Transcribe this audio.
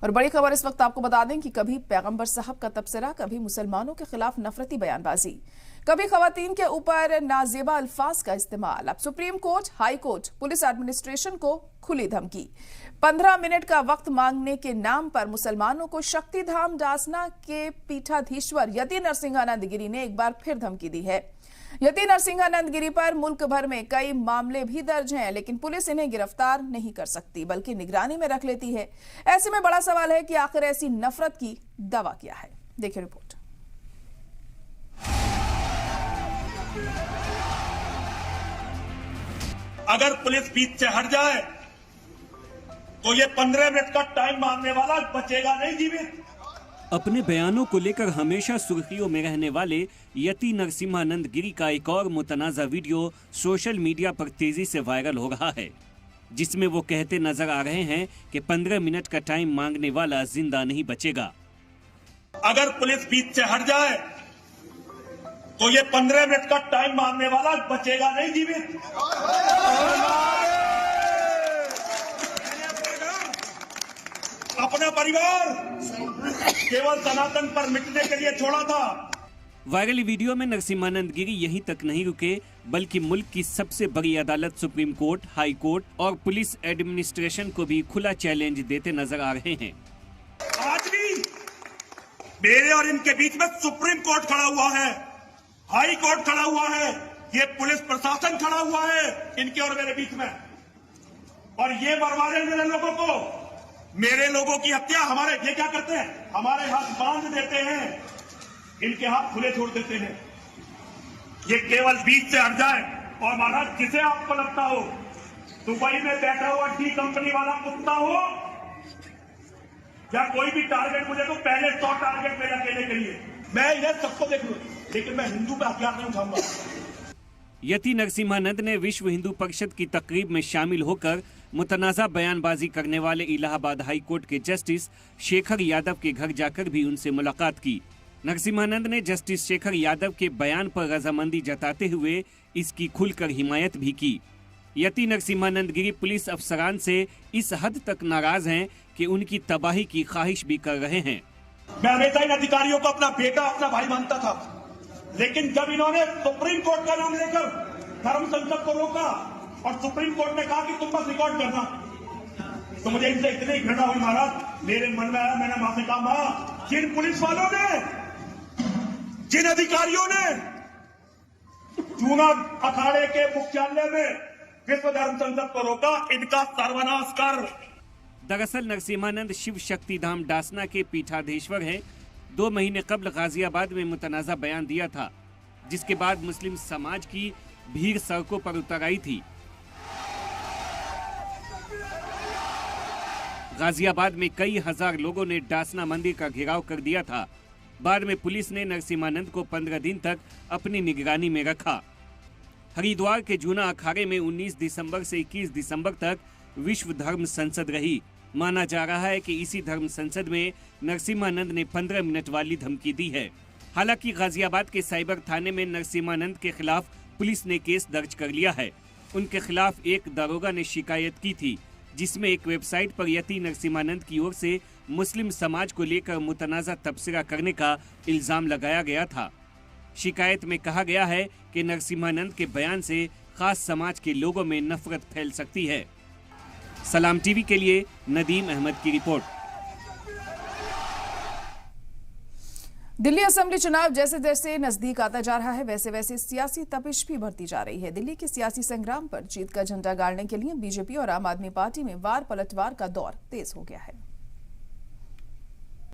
और बड़ी खबर इस वक्त आपको बता दें कि कभी पैगंबर साहब का तबसरा, कभी मुसलमानों के खिलाफ नफरती बयानबाजी, कभी खवातीन के ऊपर नाजेबा अल्फाज का इस्तेमाल। अब supreme court, high court, police administration को खुली धमकी। 15 मिनट का वक्त मांगने के नाम पर मुसलमानों को शक्तिधाम डासना के पीठाधीश्वर यति नरसिंहानंद गिरी ने एक बार फिर धमकी दी है। यति नरसिंहानंद गिरी पर मुल्क भर में कई मामले भी दर्ज हैं, लेकिन पुलिस इन्हें गिरफ्तार नहीं कर सकती बल्कि निगरानी में रख लेती है। ऐसे में बड़ा सवाल है कि आखिर ऐसी नफरत की दवा क्या है। देखिए रिपोर्ट। अगर पुलिस बीच से हट जाए तो ये 15 मिनट का टाइम मांगने वाला बचेगा नहीं जीवित। अपने बयानों को लेकर हमेशा सुर्खियों में रहने वाले यति नरसिंहानंद गिरी का एक और मुतनाज़ा वीडियो सोशल मीडिया पर तेजी से वायरल हो रहा है, जिसमें वो कहते नजर आ रहे हैं कि 15 मिनट का टाइम मांगने वाला जिंदा नहीं बचेगा। अगर पुलिस बीच से हट जाए तो ये 15 मिनट का टाइम मांगने वाला बचेगा नहीं जीवित। अपना परिवार केवल सनातन पर मिटने के लिए छोड़ा था। वायरल वीडियो में नरसिंहानंद गिरी यहीं तक नहीं रुके, बल्कि मुल्क की सबसे बड़ी अदालत सुप्रीम कोर्ट, हाई कोर्ट और पुलिस एडमिनिस्ट्रेशन को भी खुला चैलेंज देते नजर आ रहे हैं। आज भी मेरे और इनके बीच में सुप्रीम कोर्ट खड़ा हुआ है, हाई कोर्ट खड़ा हुआ है, ये पुलिस प्रशासन खड़ा हुआ है इनके और मेरे बीच में। और ये मरवा रहे मेरे लोगों को, मेरे लोगों की हत्या हमारे, ये क्या करते हैं, हमारे हाथ बांध देते हैं, इनके हाथ खुले छोड़ देते हैं। ये केवल बीच से हट जाए। और महाराज, जिसे आपको लगता हो दुबई में बैठा हुआ डी कंपनी वाला कुत्ता हो या कोई भी टारगेट मुझे तो पहले 100 टारगेट मेरे अकेले के लिए, मैं इन्हें सबको देख लूं, लेकिन मैं हिंदू पे हथियार नहीं उठाऊंगा। यति नरसिंहानंद ने विश्व हिंदू परिषद की तकरीब में शामिल होकर मुतनाज़ा बयानबाजी करने वाले इलाहाबाद हाई कोर्ट के जस्टिस शेखर यादव के घर जाकर भी उनसे मुलाकात की। नरसिंहानंद ने जस्टिस शेखर यादव के बयान पर रजामंदी जताते हुए इसकी खुलकर हिमायत भी की। यति नरसिंहानंद गिरी पुलिस अफसरान से इस हद तक नाराज हैं कि उनकी तबाही की ख्वाहिश भी कर रहे हैं। मैं हमेशा इन अधिकारियों को अपना बेटा, अपना भाई मानता था, लेकिन जब इन्होंने सुप्रीम कोर्ट का नाम लेकर धर्म संसद को रोका और सुप्रीम कोर्ट ने कहा कि तुम बस रिकॉर्ड करना, तो मुझे इनसे इतनी घृणा हुई महाराज। मेरे मन में आया, मैंने मां से कहा, मां, जिन पुलिस वालों ने, जिन अधिकारियों ने जूना अखाड़े के मुख्यालय में विश्व धर्म संसद को रोका, इनका सर्वनाश कर। दरअसल नरसिंहानंद शिव शक्तिधाम डासना के पीठाधीश्वर हैं। 2 महीने कबल गाजियाबाद में मुतनाज़ा बयान दिया था, जिसके बाद मुस्लिम समाज की भीड़ सड़कों पर उतर आई थी। गाजियाबाद में कई हजार लोगों ने डासना मंदिर का घेराव कर दिया था। बाद में पुलिस ने नरसिंहानंद को 15 दिन तक अपनी निगरानी में रखा। हरिद्वार के जूना अखाड़े में 19 दिसंबर से 21 दिसंबर तक विश्व धर्म संसद रही। माना जा रहा है कि इसी धर्म संसद में नरसिंहानंद ने 15 मिनट वाली धमकी दी है। हालांकि गाजियाबाद के साइबर थाने में नरसिंहानंद के खिलाफ पुलिस ने केस दर्ज कर लिया है। उनके खिलाफ एक दरोगा ने शिकायत की थी, जिसमें एक वेबसाइट पर यति नरसिंहानंद की ओर से मुस्लिम समाज को लेकर मुतनाज़ा तबसरा करने का इल्जाम लगाया गया था। शिकायत में कहा गया है कि नरसिंहानंद के बयान से खास समाज के लोगों में नफरत फैल सकती है। सलाम टीवी के लिए नदीम अहमद की रिपोर्ट। दिल्ली असेंबली चुनाव जैसे जैसे नजदीक आता जा रहा है, वैसे वैसे सियासी तपिश भी बढ़ती जा रही है। दिल्ली के सियासी संग्राम पर जीत का झंडा गाड़ने के लिए बीजेपी और आम आदमी पार्टी में वार पलटवार का दौर तेज हो गया है।